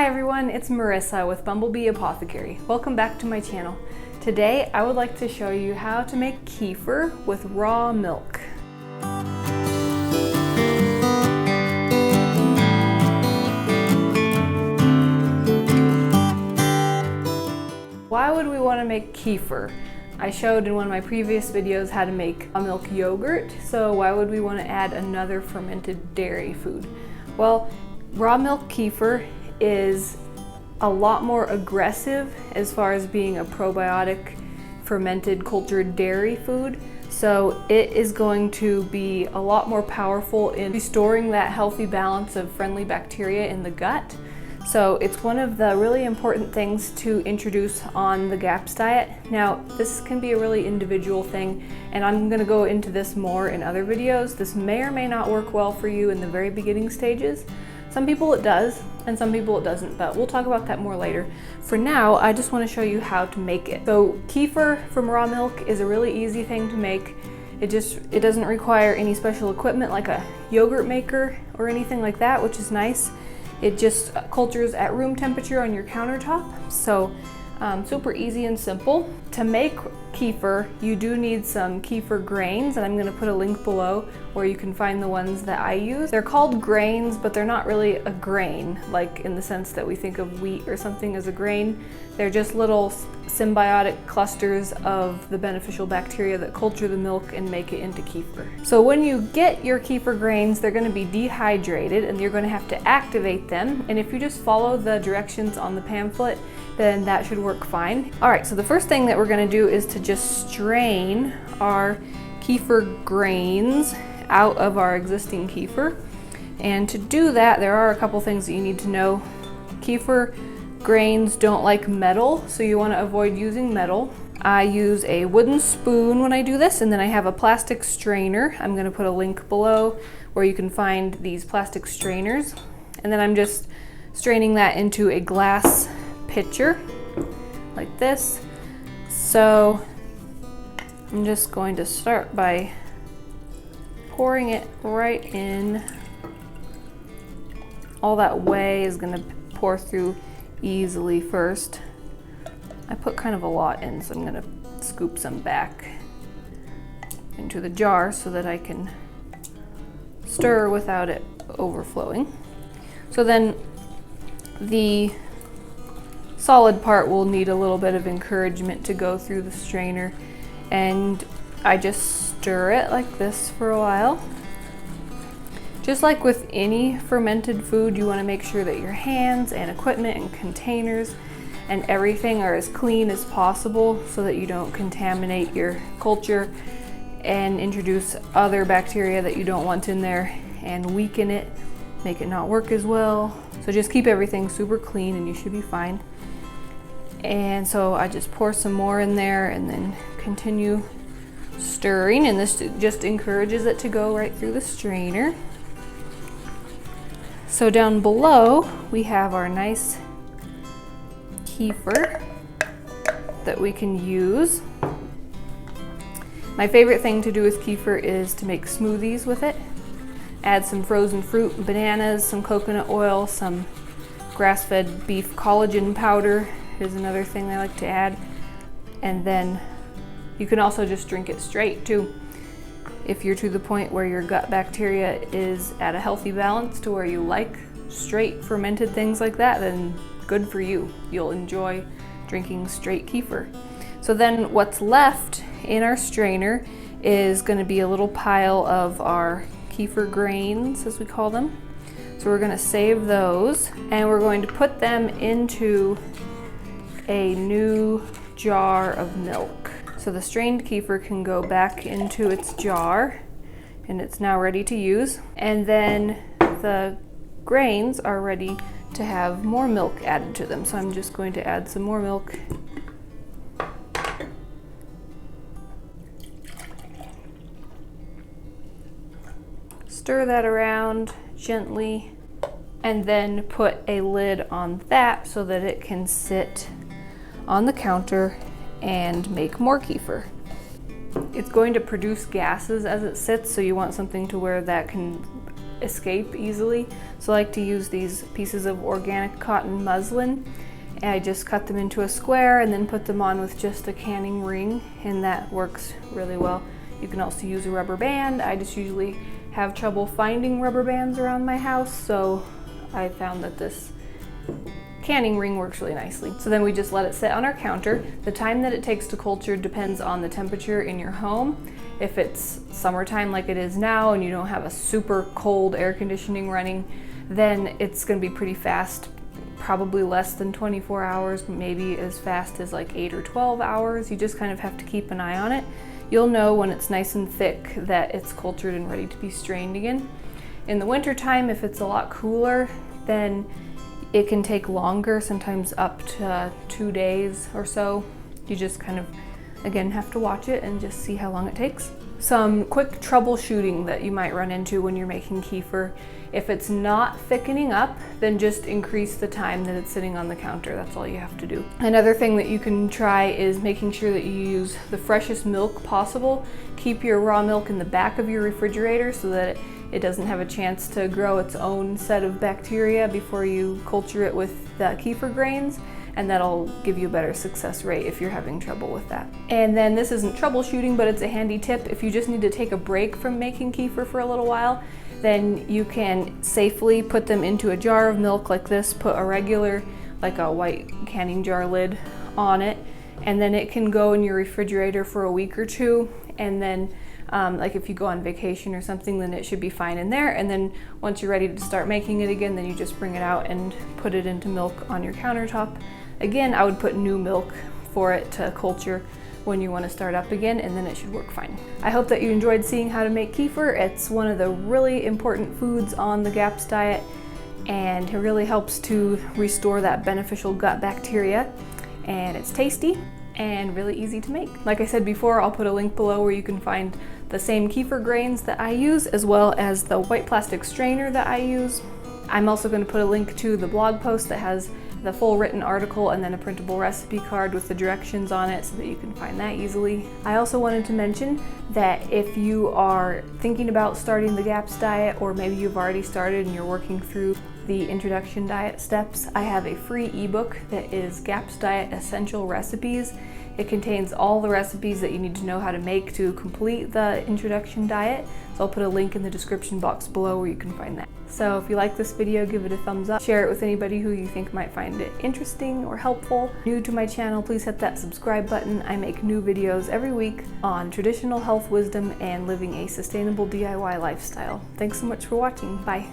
everyone, it's Marissa with Bumblebee Apothecary. Welcome back to my channel. Today I would like to show you how to make kefir with raw milk. Why would we want to make kefir? I showed in one of my previous videos how to make a milk yogurt, so why would we want to add another fermented dairy food? Well, raw milk kefir is a lot more aggressive as far as being a probiotic fermented cultured dairy food. So it is going to be a lot more powerful in restoring that healthy balance of friendly bacteria in the gut. So it's one of the really important things to introduce on the GAPS diet. Now, this can be a really individual thing, and I'm gonna go into this more in other videos. This may or may not work well for you in the very beginning stages. Some people it does, and some people it doesn't, but we'll talk about that more later. For now, I just want to show you how to make it. So kefir from raw milk is a really easy thing to make. It doesn't require any special equipment like a yogurt maker or anything like that, which is nice. It just cultures at room temperature on your countertop. So super easy and simple. To make kefir, you do need some kefir grains, and I'm going to put a link below where you can find the ones that I use. They're called grains, but they're not really a grain, like in the sense that we think of wheat or something as a grain. They're just little symbiotic clusters of the beneficial bacteria that culture the milk and make it into kefir. So when you get your kefir grains, they're going to be dehydrated and you're going to have to activate them. And if you just follow the directions on the pamphlet, then that should work fine. All right, so the first thing that we're going to do is to just strain our kefir grains out of our existing kefir. And to do that, there are a couple things that you need to know. Kefir grains don't like metal, so you want to avoid using metal. I use a wooden spoon when I do this, and then I have a plastic strainer. I'm going to put a link below where you can find these plastic strainers. And then I'm just straining that into a glass pitcher like this. So I'm just going to start by pouring it right in. All that whey is going to pour through easily first. I put kind of a lot in, so I'm going to scoop some back into the jar so that I can stir without it overflowing. So then the solid part will need a little bit of encouragement to go through the strainer, and I just stir it like this for a while. Just like with any fermented food, you want to make sure that your hands and equipment and containers and everything are as clean as possible so that you don't contaminate your culture and introduce other bacteria that you don't want in there and weaken it, make it not work as well. So just keep everything super clean and you should be fine. And so I just pour some more in there and then continue stirring, and this just encourages it to go right through the strainer. So down below we have our nice kefir that we can use. My favorite thing to do with kefir is to make smoothies with it. Add some frozen fruit, bananas, some coconut oil, some grass-fed beef collagen powder is another thing I like to add. And then you can also just drink it straight too. If you're to the point where your gut bacteria is at a healthy balance to where you like straight fermented things like that, then good for you. You'll enjoy drinking straight kefir. So then what's left in our strainer is going to be a little pile of our kefir grains, as we call them. So we're going to save those, and we're going to put them into a new jar of milk. So the strained kefir can go back into its jar, and it's now ready to use. And then the grains are ready to have more milk added to them. So I'm just going to add some more milk. Stir that around gently, and then put a lid on that so that it can sit on the counter and make more kefir. It's going to produce gases as it sits, so you want something to where that can escape easily. So I like to use these pieces of organic cotton muslin, and I just cut them into a square and then put them on with just a canning ring, and that works really well. You can also use a rubber band. I just usually have trouble finding rubber bands around my house, so I found that this canning ring works really nicely. So then we just let it sit on our counter. The time that it takes to culture depends on the temperature in your home. If it's summertime like it is now and you don't have a super cold air conditioning running, then it's going to be pretty fast, probably less than 24 hours, maybe as fast as like 8 or 12 hours. You just kind of have to keep an eye on it. You'll know when it's nice and thick that it's cultured and ready to be strained again. In the winter time, if it's a lot cooler, then it can take longer, sometimes up to 2 days or so. You just kind of, again, have to watch it and just see how long it takes. Some quick troubleshooting that you might run into when you're making kefir. If it's not thickening up, then just increase the time that it's sitting on the counter. That's all you have to do. Another thing that you can try is making sure that you use the freshest milk possible. Keep your raw milk in the back of your refrigerator so that it doesn't have a chance to grow its own set of bacteria before you culture it with the kefir grains, and that'll give you a better success rate if you're having trouble with that. And then this isn't troubleshooting, but it's a handy tip. If you just need to take a break from making kefir for a little while, then you can safely put them into a jar of milk like this, put a regular, like a white canning jar lid on it, and then it can go in your refrigerator for a week or two, and then like if you go on vacation or something, then it should be fine in there. And then once you're ready to start making it again, then you just bring it out and put it into milk on your countertop. Again, I would put new milk for it to culture when you want to start up again, and then it should work fine. I hope that you enjoyed seeing how to make kefir. It's one of the really important foods on the GAPS diet, and it really helps to restore that beneficial gut bacteria, and it's tasty and really easy to make. Like I said before, I'll put a link below where you can find the same kefir grains that I use, as well as the white plastic strainer that I use. I'm also going to put a link to the blog post that has the full written article and then a printable recipe card with the directions on it so that you can find that easily. I also wanted to mention that if you are thinking about starting the GAPS diet, or maybe you've already started and you're working through the introduction diet steps, I have a free ebook that is GAPS Diet Essential Recipes. It contains all the recipes that you need to know how to make to complete the introduction diet. So I'll put a link in the description box below where you can find that. So if you like this video, give it a thumbs up. Share it with anybody who you think might find it interesting or helpful. New to my channel, please hit that subscribe button. I make new videos every week on traditional health wisdom and living a sustainable DIY lifestyle. Thanks so much for watching. Bye.